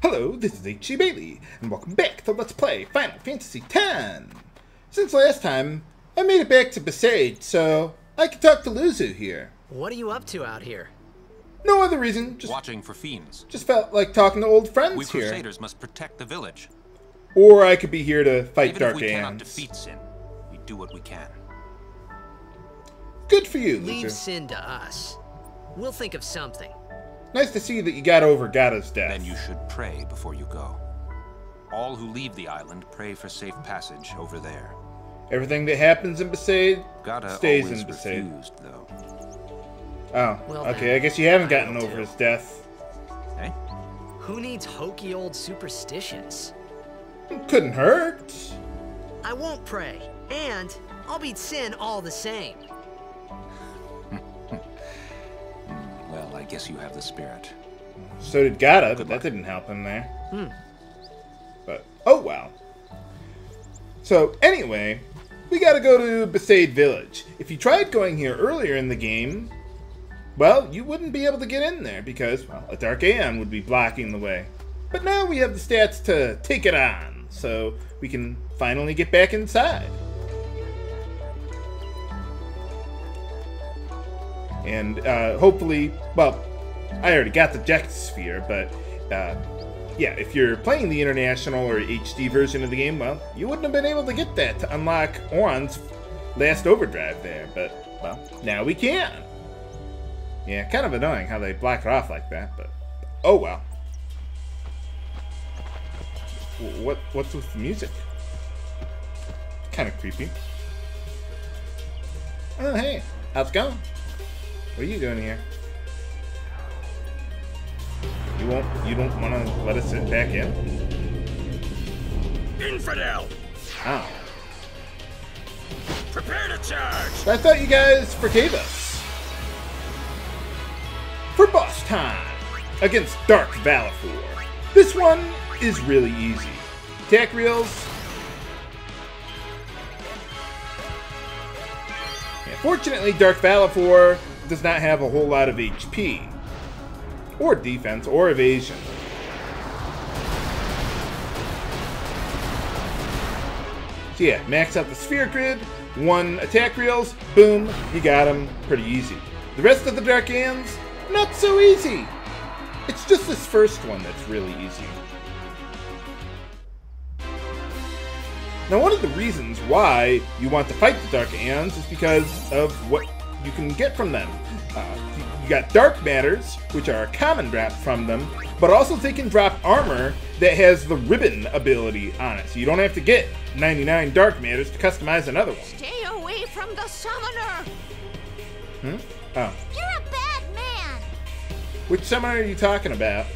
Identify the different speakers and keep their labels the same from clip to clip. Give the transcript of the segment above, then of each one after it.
Speaker 1: Hello, this is H.C. Bailey, and welcome back to Let's Play Final Fantasy X. Since last time, I made it back to Besaid, so I can talk to Luzu here.
Speaker 2: What are you up to out here?
Speaker 1: No other reason, just
Speaker 3: watching for fiends.
Speaker 1: Just felt like talking to old friends
Speaker 3: We
Speaker 1: here.
Speaker 3: Crusaders must protect the village.
Speaker 1: Or I could be here to fight
Speaker 3: Even
Speaker 1: Dark
Speaker 3: if we cannot
Speaker 1: Aeons.
Speaker 3: defeat sin, we do what we can.
Speaker 1: Good for you,
Speaker 2: Leave
Speaker 1: Luzu.
Speaker 2: sin to us. We'll think of something.
Speaker 1: Nice to see that you got over Gata's death.
Speaker 3: Then you should pray before you go. All who leave the island pray for safe passage over there.
Speaker 1: Everything that happens in Besaid
Speaker 3: Gata
Speaker 1: stays
Speaker 3: always
Speaker 1: in Besaid.
Speaker 3: refused, though.
Speaker 1: Oh,
Speaker 2: Well,
Speaker 1: okay,
Speaker 2: then,
Speaker 1: I guess you haven't
Speaker 2: I
Speaker 1: gotten
Speaker 2: will
Speaker 1: over
Speaker 2: too.
Speaker 1: his death.
Speaker 3: Eh?
Speaker 2: Who needs hokey old superstitions?
Speaker 1: Couldn't hurt.
Speaker 2: I won't pray, and I'll beat sin all the same.
Speaker 3: Well, I guess you have the spirit.
Speaker 1: So did Gata, but
Speaker 3: Good
Speaker 1: that
Speaker 3: luck.
Speaker 1: didn't help him there. But, oh well. So, anyway, we gotta go to Besaid Village. If you tried going here earlier in the game, well, you wouldn't be able to get in there because, well, a Dark Aeon would be blocking the way. But now we have the stats to take it on, so we can finally get back inside. And hopefully, well, I already got the Jet Sphere, but yeah, if you're playing the International or HD version of the game, well, you wouldn't have been able to get that to unlock Oran's last overdrive there, but, well, now we can. Yeah, kind of annoying how they block it off like that, but oh well. What's with the music? Kind of creepy. Oh, hey, how's it going? What are you doing here? You don't want to let us sit back in?
Speaker 4: Infidel!
Speaker 1: Oh.
Speaker 4: Prepare to charge!
Speaker 1: But I thought you guys forgave us. For boss time against Dark Valefor. This one is really easy. Attack reels. Yeah, fortunately, Dark Valefor does not have a whole lot of HP. Or defense, or evasion. So yeah, max out the sphere grid, 1 attack reels, boom, you got him, pretty easy. The rest of the Dark Aeons, not so easy. It's just this first one that's really easy. Now one of the reasons why you want to fight the Dark Aeons is because of what you can get from them. You got Dark Matters, which are a common drop from them, but also they can drop armor that has the ribbon ability on it, so you don't have to get 99 Dark Matters to customize another one.
Speaker 5: Stay away from the summoner!
Speaker 1: Hmm? Oh.
Speaker 5: You're a bad man!
Speaker 1: Which summoner are you talking about?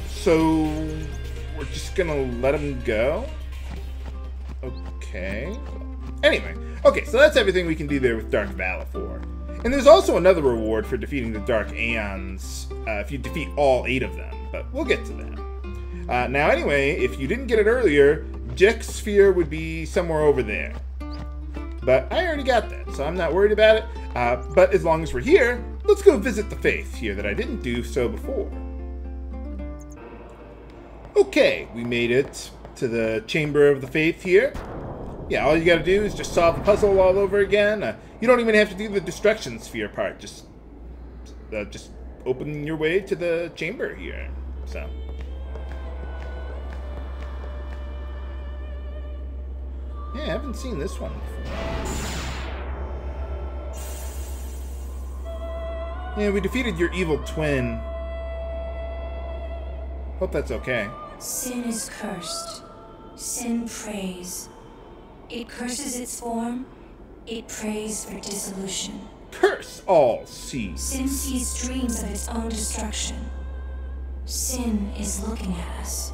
Speaker 1: So, we're just gonna let him go? Okay. Anyway, okay, so that's everything we can do there with Dark Valefor. And there's also another reward for defeating the Dark Aeons if you defeat all 8 of them, but we'll get to that. Now anyway, if you didn't get it earlier, Jet Sphere would be somewhere over there. But I already got that, so I'm not worried about it. But as long as we're here, let's go visit the Faith here that I didn't do so before. Okay, we made it to the Chamber of the Faith here. Yeah, all you gotta do is just solve the puzzle all over again. You don't even have to do the Destruction Sphere part. Just open your way to the chamber here. So. Yeah, I haven't seen this one before. Yeah, we defeated your evil twin. Hope that's okay.
Speaker 6: Sin is cursed. Sin prays. It curses its form. It prays for dissolution.
Speaker 1: Curse all seeds.
Speaker 6: Sin sees dreams of its own destruction. Sin is looking at us.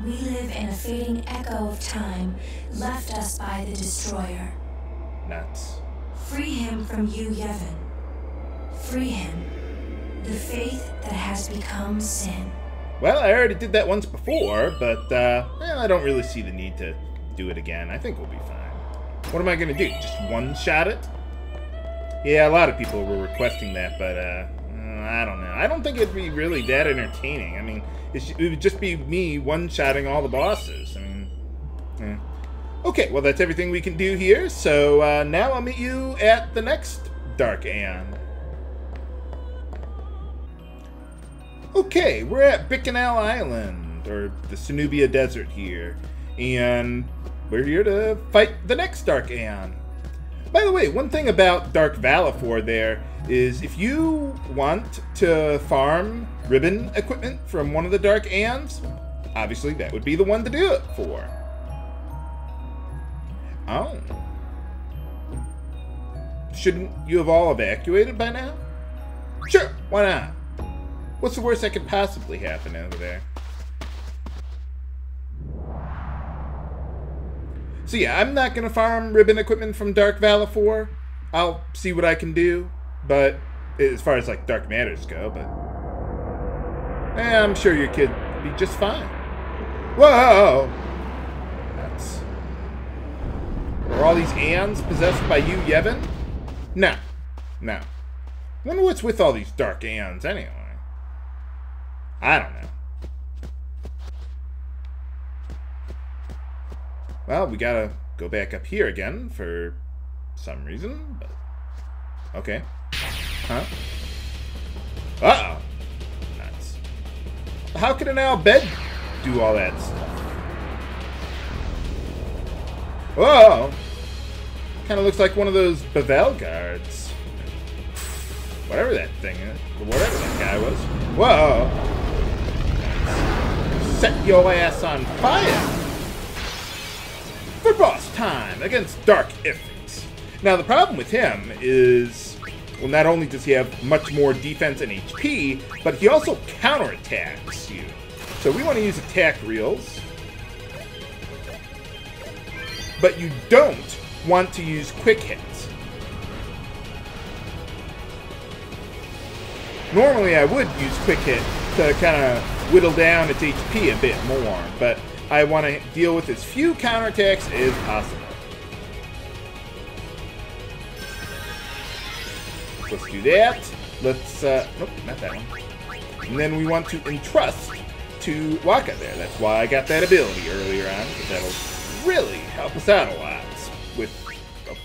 Speaker 6: We live in a fading echo of time left us by the Destroyer.
Speaker 1: Nuts.
Speaker 6: Free him from you, Yevon. Free him. The faith that has become sin.
Speaker 1: Well, I already did that once before, but well, I don't really see the need to do it again. I think we'll be fine. What am I gonna do? Just one-shot it? Yeah, a lot of people were requesting that, but I don't know. I don't think it'd be really that entertaining. I mean, it would just be me one-shotting all the bosses. I mean, yeah. Okay, well, that's everything we can do here. So now I'll meet you at the next Dark Aeon. Okay, we're at Bikanal Island, or the Sunubia Desert here. And we're here to fight the next Dark Aeon. By the way, one thing about Dark Valefor there is if you want to farm ribbon equipment from one of the Dark Aeons, obviously that would be the one to do it for. Oh. Shouldn't you have all evacuated by now? Sure, why not? What's the worst that could possibly happen over there? So yeah, I'm not going to farm ribbon equipment from Dark Valefor. I'll see what I can do, but as far as like dark matters go, but I'm sure your kid will be just fine. Whoa! Are all these Aeons possessed by you, Yevon? No. No. Wonder what's with all these Dark Aeons anyway. I don't know. Well, we gotta go back up here again for some reason, but... Okay. Huh? Uh-oh. Nuts. How could an owl bed do all that stuff? Whoa! Kinda looks like one of those Bevel guards. Whatever that thing is. Or whatever that guy was. Whoa! Set your ass on fire! For boss time against Dark Ifrit. Now the problem with him is, well, not only does he have much more defense and HP, but he also counterattacks you. So we want to use attack reels. But you don't want to use quick hits. Normally I would use quick hit to kind of whittle down its HP a bit more, but I want to deal with as few counterattacks as possible. Let's do that. Let's, nope, not that one. And then we want to entrust to Wakka there. That's why I got that ability earlier on, because that'll really help us out a lot with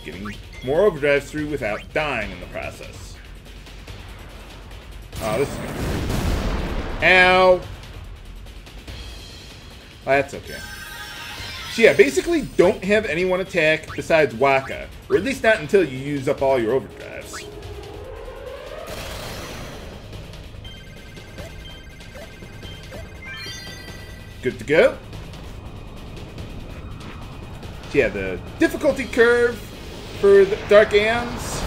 Speaker 1: getting more overdrives through without dying in the process. Oh, this is gonna hurt. Ow! That's okay. So yeah, basically don't have anyone attack besides Wakka, or at least not until you use up all your overdrives. Good to go. So yeah, the difficulty curve for the Dark Aeons.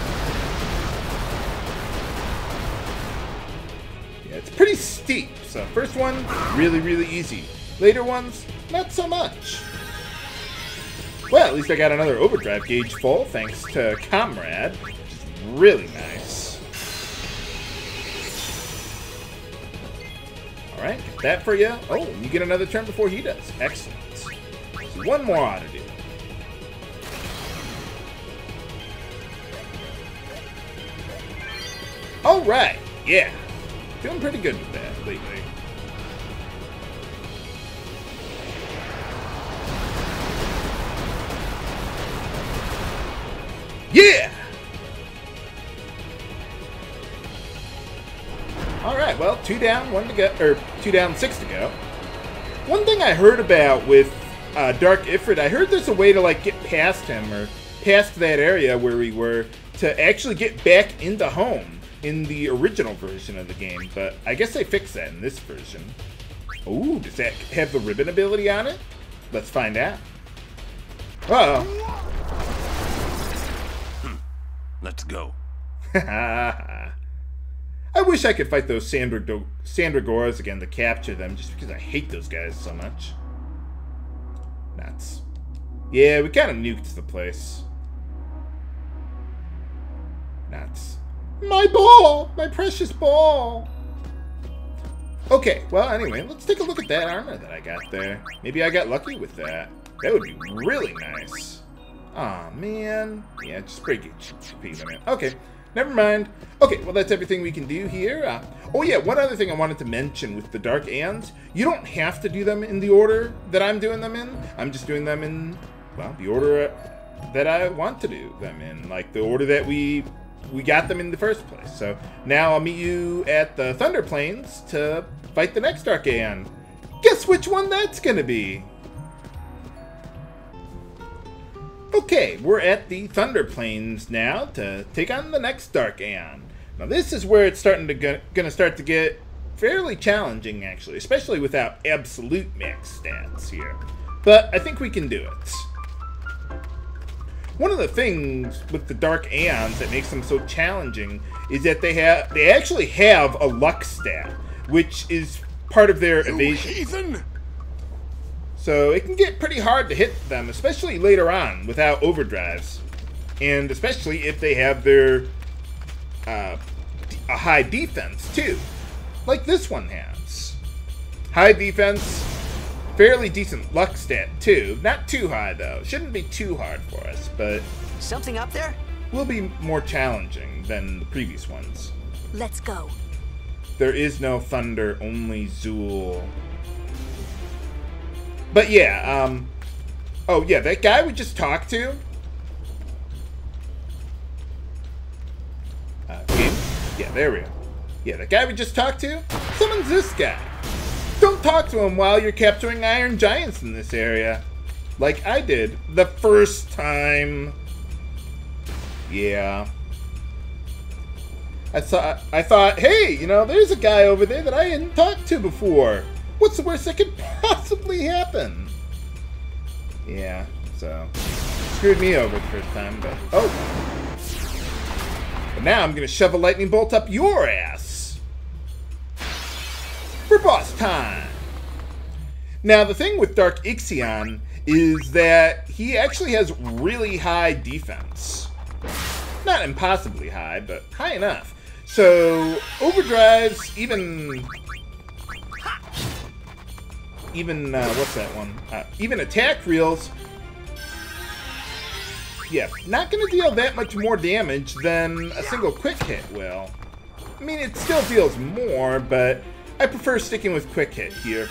Speaker 1: Yeah, it's pretty steep. So first one, really, really easy. Later ones, not so much. Well, at least I got another overdrive gauge full, thanks to Comrade, which is really nice. Alright, get that for you. Oh, and you get another turn before he does. Excellent. So one more ought to do. Alright, yeah. Doing pretty good with that lately. Yeah! Alright, well, 2 down, 1 to go, or 2 down, 6 to go. One thing I heard about with Dark Ifrit, I heard there's a way to, like, get past him, or past that area where we were, to actually get back into home in the original version of the game, but I guess they fixed that in this version. Ooh, does that have the ribbon ability on it? Let's find out. Uh-oh.
Speaker 3: Let's go.
Speaker 1: I wish I could fight those Sandragoras again to capture them, just because I hate those guys so much. Nuts. Yeah, we kind of nuked the place. Nuts. My ball! My precious ball! Okay, well, anyway, let's take a look at that armor that I got there. Maybe I got lucky with that. That would be really nice. Aw, man. Yeah, just break it. Okay. Never mind. Okay, well that's everything we can do here. Oh yeah, one other thing I wanted to mention with the Dark Aeons. You don't have to do them in the order that I'm doing them in. I'm just doing them in, well, the order that I want to do them in. Like the order that we got them in the first place. So now I'll meet you at the Thunder Plains to fight the next Dark Aeon. Guess which one that's gonna be? Okay, we're at the Thunder Plains now to take on the next Dark Aeon. Now this is where it's gonna start to get fairly challenging, actually, especially without absolute max stats here. But I think we can do it. One of the things with the Dark Aeons that makes them so challenging is that they actually have a luck stat, which is part of their evasion.
Speaker 4: Heathen!
Speaker 1: So it can get pretty hard to hit them, especially later on without overdrives, and especially if they have their a high defense too, like this one has. High defense, fairly decent luck stat too. Not too high though. Shouldn't be too hard for us, but
Speaker 2: Something up there?
Speaker 1: will be more challenging than the previous ones.
Speaker 5: Let's go.
Speaker 1: There is no thunder, only Zool. But yeah, oh yeah, that guy we just talked to. Game? Yeah, there we go. Yeah, that guy we just talked to, summons this guy. Don't talk to him while you're capturing iron giants in this area. Like I did the first time. Yeah. I thought, hey, you know, there's a guy over there that I hadn't talked to before. What's the worst that could possibly happen? Yeah, so screwed me over the first time, but oh. But now I'm gonna shove a lightning bolt up your ass. For boss time. Now the thing with Dark Ixion is that he actually has really high defense. Not impossibly high, but high enough. So overdrives, even what's that one? Even attack reels. Yeah, not gonna deal that much more damage than a single quick hit will. I mean, it still deals more, but I prefer sticking with quick hit here.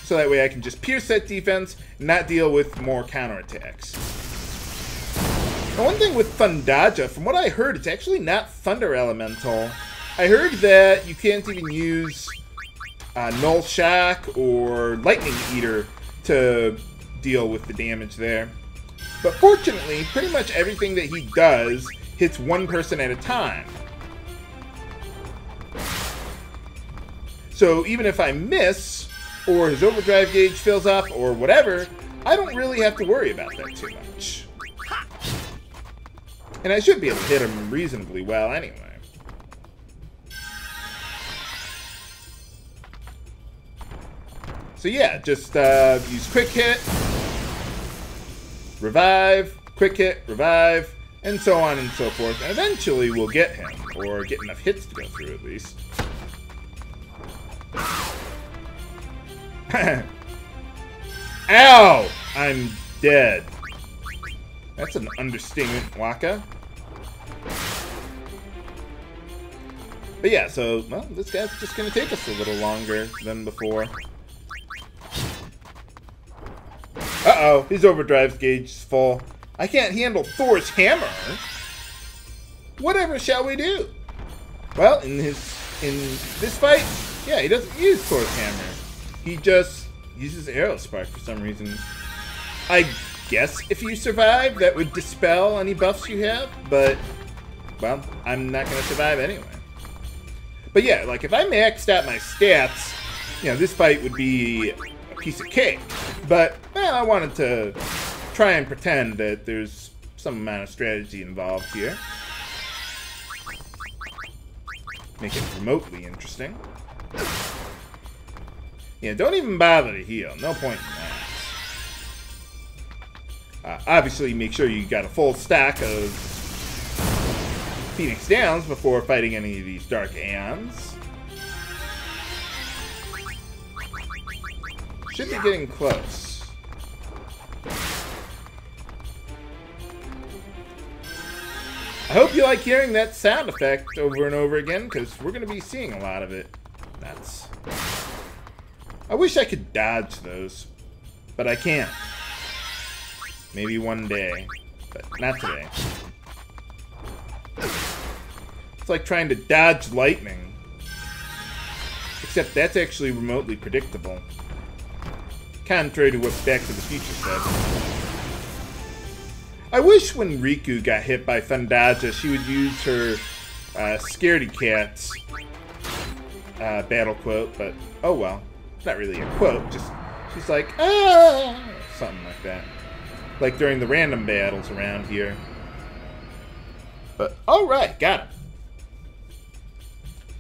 Speaker 1: So that way I can just pierce that defense and not deal with more counterattacks. Now, one thing with Thundaja, from what I heard, it's actually not Thunder Elemental. I heard that you can't even use Null Shock or Lightning Eater to deal with the damage there. But fortunately, pretty much everything that he does hits one person at a time. So even if I miss, or his overdrive gauge fills up, or whatever, I don't really have to worry about that too much. And I should be able to hit him reasonably well anyway. So yeah, just use quick hit, revive, quick hit, revive, and so on and so forth. And eventually we'll get him, or get enough hits to go through at least. Ow! I'm dead. That's an understatement, Waka. But yeah, so, well, this guy's just gonna take us a little longer than before. Uh-oh, his overdrive gauge is full. I can't handle Thor's hammer. Whatever shall we do? Well, in this fight, yeah, he doesn't use Thor's hammer. He just uses Arrow Spark for some reason. I guess if you survive, that would dispel any buffs you have, but, well, I'm not gonna survive anyway. But yeah, like, if I maxed out my stats, you know, this fight would be a piece of cake. But, well, I wanted to try and pretend that there's some amount of strategy involved here. Make it remotely interesting. Yeah, don't even bother to heal. No point in that. Obviously, make sure you got a full stack of Phoenix Downs before fighting any of these Dark Aeons. Should be getting close. I hope you like hearing that sound effect over and over again, because we're going to be seeing a lot of it. Nuts. I wish I could dodge those, but I can't. Maybe one day, but not today. It's like trying to dodge lightning. Except that's actually remotely predictable. Contrary to what Back to the Future said. I wish when Riku got hit by Thundaja, she would use her Scaredy Cats battle quote, but oh well. It's not really a quote, just she's like, ah! Something like that. Like during the random battles around here. But alright, got him.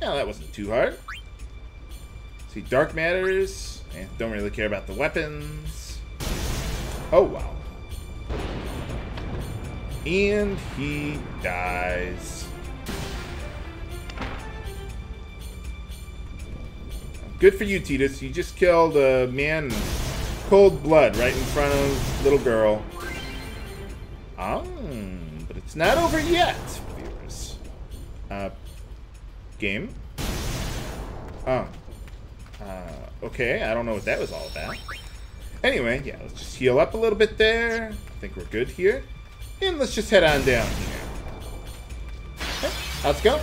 Speaker 1: Yeah, that wasn't too hard. See, dark matters. Don't really care about the weapons. Oh well. And he dies. Good for you, Tidus. You just killed a man in cold blood right in front of little girl. But it's not over yet, viewers. Game? Okay, I don't know what that was all about. Anyway, yeah, let's just heal up a little bit there. I think we're good here. And let's just head on down here. Okay, let's go.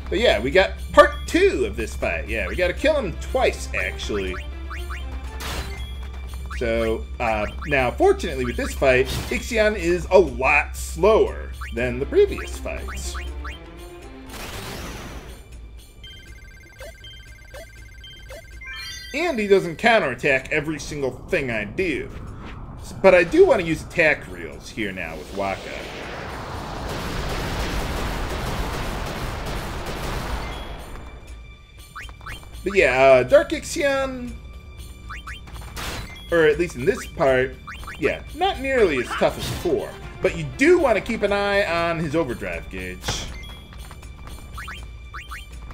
Speaker 1: But yeah, we got part 2 of this fight. Yeah, we got to kill him twice, actually. So, now, fortunately with this fight, Ixion is a lot slower than the previous fights. And he doesn't counterattack every single thing I do. But I do want to use attack reels here now with Waka. But yeah, Dark Ixion, or at least in this part, yeah, not nearly as tough as before. But you do want to keep an eye on his overdrive gauge.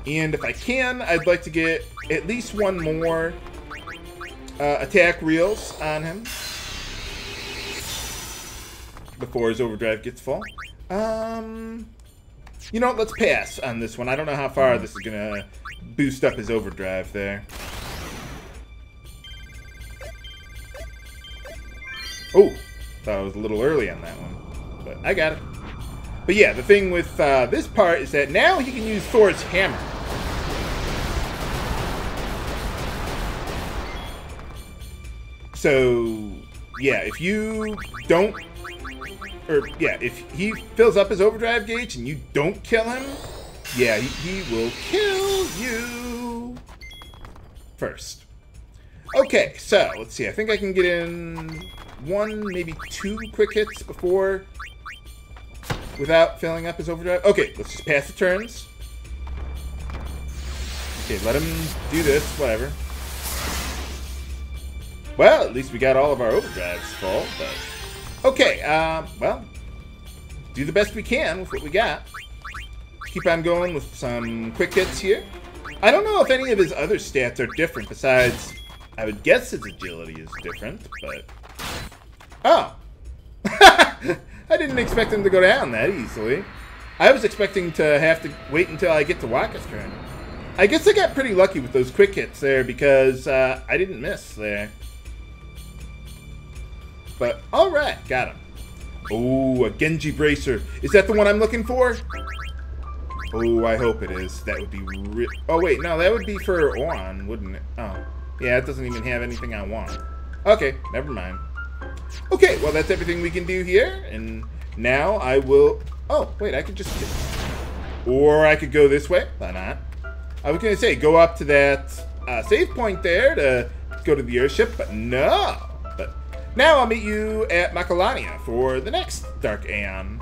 Speaker 1: And if I can, I'd like to get at least one more attack reels on him before his overdrive gets full. You know what, let's pass on this one. I don't know how far this is gonna boost up his overdrive there. Oh, thought I was a little early on that one, but I got it. But yeah, the thing with this part is that now he can use Thor's hammer. So, yeah, if you don't, or yeah, if he fills up his overdrive gauge and you don't kill him, yeah, he will kill you first. Okay, so let's see. I think I can get in 1, maybe 2 quick hits before, without filling up his overdrive. Okay, let's just pass the turns. Okay, let him do this, whatever. Well, at least we got all of our overdrives full, but... Okay, well, do the best we can with what we got. Keep on going with some quick hits here. I don't know if any of his other stats are different, besides, I would guess his agility is different, but... Oh! I didn't expect him to go down that easily. I was expecting to have to wait until I get to Waka's turn. I guess I got pretty lucky with those quick hits there, because I didn't miss there. But, alright, got him. Oh, a Genji Bracer. Is that the one I'm looking for? Oh, I hope it is. That would be oh, wait, no, that would be for Oran, wouldn't it? Oh, yeah, it doesn't even have anything I want. Okay, never mind. Okay, well, that's everything we can do here, and now I will... Oh, wait, I could just... Or I could go this way. Why not? I was going to say, go up to that save point there to go to the airship, but no! But now I'll meet you at Macalania for the next Dark Aeon.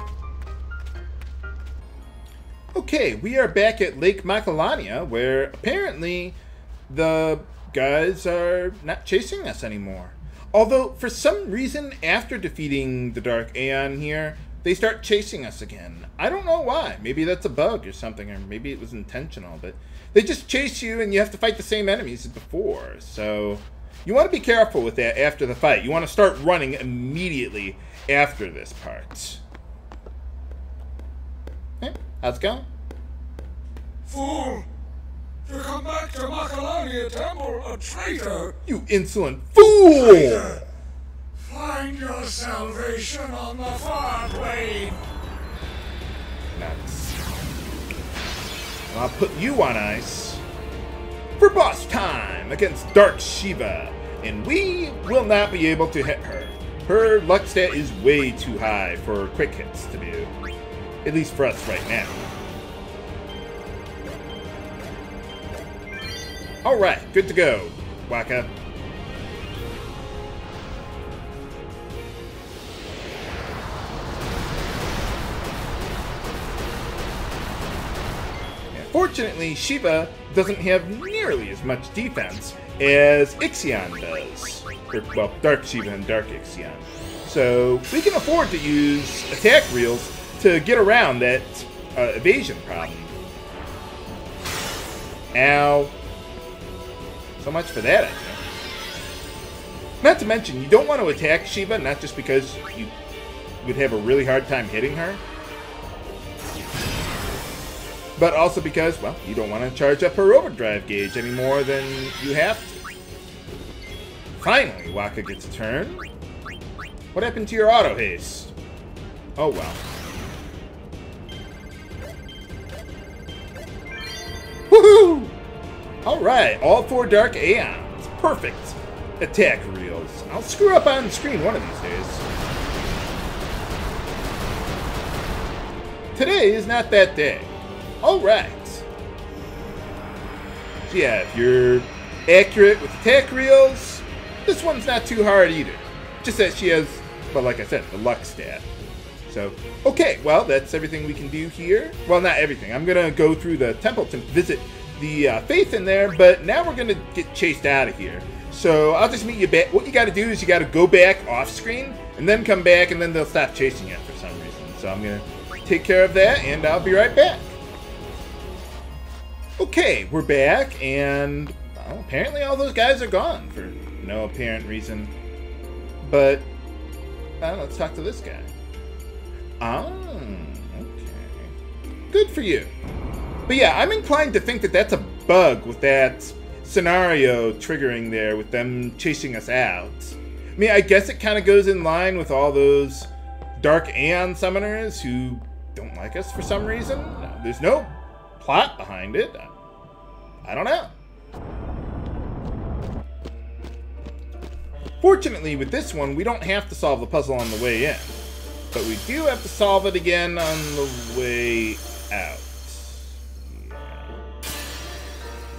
Speaker 1: Okay, we are back at Lake Macalania, where apparently the guys are not chasing us anymore. Although, for some reason, after defeating the Dark Aeon here, they start chasing us again. I don't know why. Maybe that's a bug or something, or maybe it was intentional, but they just chase you and you have to fight the same enemies as before. So, you want to be careful with that after the fight. You want to start running immediately after this part. How's it going?
Speaker 4: Fool! To come back to Makalania Temple, a traitor!
Speaker 1: You insolent fool!
Speaker 4: Traitor! Find your salvation on the far plane!
Speaker 1: Nuts. I'll put you on ice for boss time against Dark Shiva, and we will not be able to hit her. Her luck stat is way too high for quick hits to do, at least for us right now. Alright, good to go, Waka. Fortunately, Shiva doesn't have nearly as much defense as Ixion does. Or, well, Dark Shiva and Dark Ixion. So we can afford to use attack reels to get around that evasion problem. Ow. So much for that, I think. Not to mention, you don't want to attack Shiva, not just because you would have a really hard time hitting her, but also because, well, you don't want to charge up her overdrive gauge any more than you have to. Finally, Waka gets a turn. What happened to your auto haste? Oh, well. Woohoo! Alright, all 4 Dark Aeons. Perfect. Attack reels. I'll screw up on screen one of these days. Today is not that day. Alright. So yeah, if you're accurate with attack reels, this one's not too hard either. Just that she has, well, like I said, the luck stat. So, okay, well, that's everything we can do here. Well, not everything. I'm going to go through the temple to visit the faith in there, but now we're going to get chased out of here. So I'll just meet you back. What you got to do is you got to go back off screen and then come back, and then they'll stop chasing you for some reason. So I'm going to take care of that, and I'll be right back. Okay, we're back, and well, apparently all those guys are gone for no apparent reason. But let's talk to this guy. Oh, okay. Good for you. But yeah, I'm inclined to think that that's a bug with that scenario triggering there with them chasing us out. I mean, I guess it kind of goes in line with all those Dark Aeon summoners who don't like us for some reason. There's no plot behind it. I don't know. Fortunately, with this one, we don't have to solve the puzzle on the way in. But we do have to solve it again on the way out.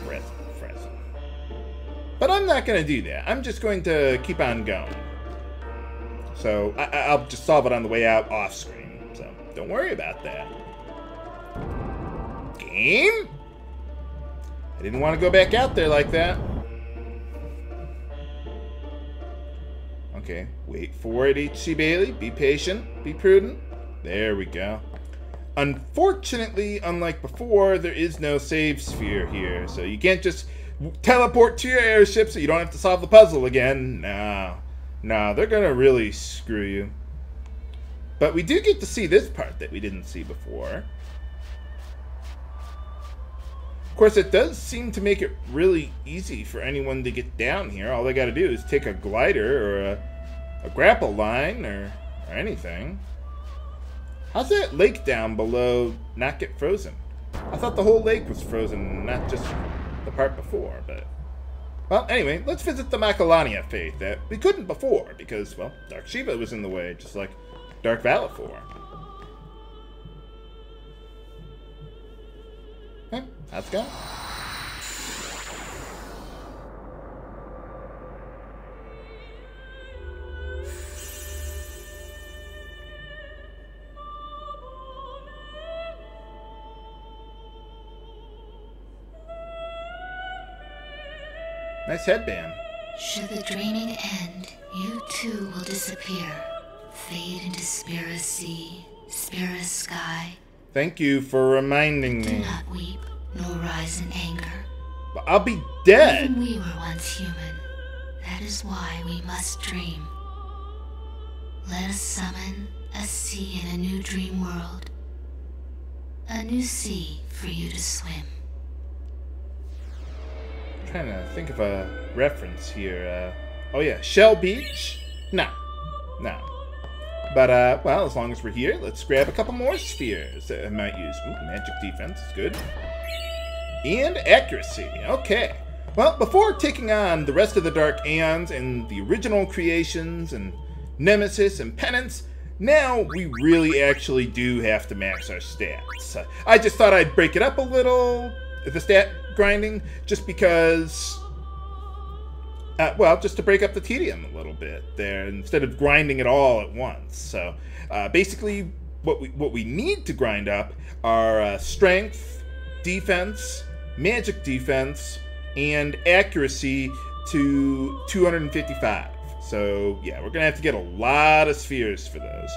Speaker 1: Yeah. Present. But I'm not going to do that. I'm just going to keep on going. So I'll just solve it on the way out off screen. So don't worry about that. Game? I didn't want to go back out there like that. Okay, wait for it, H.C. Bailey. Be patient. Be prudent. There we go. Unfortunately, unlike before, there is no save sphere here. So you can't just teleport to your airship so you don't have to solve the puzzle again. No, they're going to really screw you. But we do get to see this part that we didn't see before. Of course, it does seem to make it really easy for anyone to get down here. All they got to do is take a glider or a grapple line or anything. How's that lake down below not get frozen? I thought the whole lake was frozen, not just the part before, but... Well, anyway, let's visit the Makalania faith that we couldn't before because, well, Dark Shiva was in the way, just like Dark Valefor. Okay, let's go. Nice headband.
Speaker 6: Should the dreaming end, you too will disappear. Fade into Spira's sea, Spira's sky.
Speaker 1: Thank you for reminding
Speaker 6: Do
Speaker 1: me.
Speaker 6: not weep, nor rise in anger.
Speaker 1: But I'll be dead.
Speaker 6: Even we were once human. That is why we must dream. Let us summon a sea in a new dream world. A new sea for you to swim.
Speaker 1: I'm trying to think of a reference here. Oh yeah, Shell Beach? No. But, well, as long as we're here, let's grab a couple more spheres that I might use. Ooh, magic defense is good. And accuracy. Okay. Well, before taking on the rest of the Dark Aeons and the original creations and Nemesis and Penance, now we really actually do have to max our stats. I just thought I'd break it up a little, the stat grinding, just because... well, just to break up the tedium a little bit there, instead of grinding it all at once. So, basically, what we need to grind up are strength, defense, magic defense, and accuracy to 255. So, yeah, we're gonna have to get a lot of spheres for those.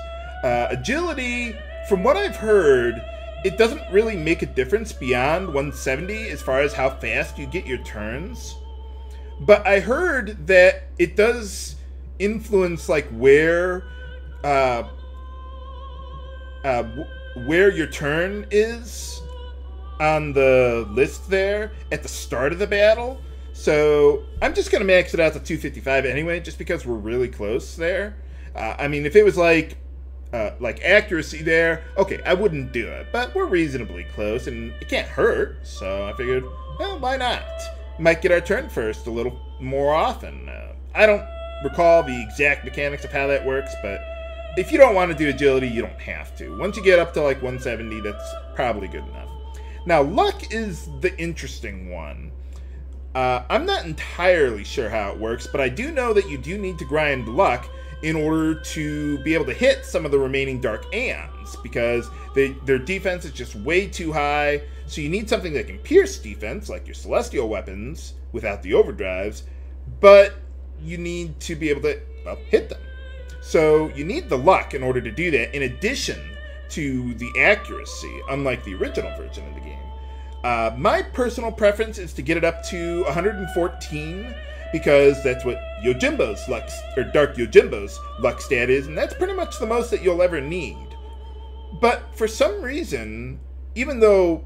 Speaker 1: Agility, from what I've heard, it doesn't really make a difference beyond 170 as far as how fast you get your turns. But I heard that it does influence, like, where your turn is on the list there at the start of the battle. So I'm just going to max it out to 255 anyway, just because we're really close there. I mean, if it was like accuracy there, okay, I wouldn't do it. But we're reasonably close, and it can't hurt. So I figured, well, why not? Might get our turn first a little more often. I don't recall the exact mechanics of how that works, but if you don't want to do agility, you don't have to. Once you get up to like 170, that's probably good enough. Now, luck is the interesting one. I'm not entirely sure how it works, but I do know that you do need to grind luck in order to be able to hit some of the remaining Dark Aeons, because their defense is just way too high. So you need something that can pierce defense, like your celestial weapons, without the overdrives, but you need to be able to, well, hit them. So you need the luck in order to do that, in addition to the accuracy, unlike the original version of the game. My personal preference is to get it up to 114, because that's what Yojimbo's luck, or Dark Yojimbo's luck stat is, and that's pretty much the most that you'll ever need. But for some reason, even though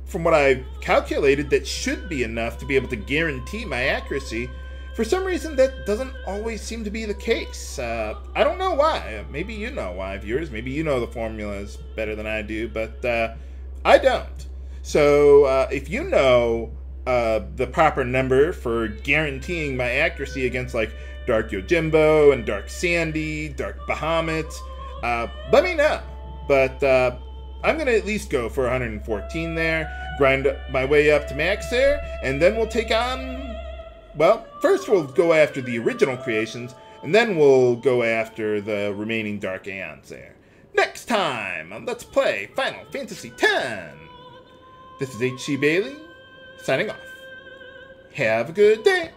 Speaker 1: from what I've calculated that should be enough to be able to guarantee my accuracy, for some reason that doesn't always seem to be the case. I don't know why. Maybe you know why, viewers. Maybe you know the formulas better than I do, but I don't. So if you know the proper number for guaranteeing my accuracy against like Dark Yojimbo and Dark Sandy, Dark Bahamut, let me know. But I'm going to at least go for 114 there, grind my way up to max there, and then we'll take on, well, first we'll go after the original creations, and then we'll go after the remaining Dark Aeons there. Next time on Let's Play Final Fantasy X. This is H.C. Bailey, signing off. Have a good day.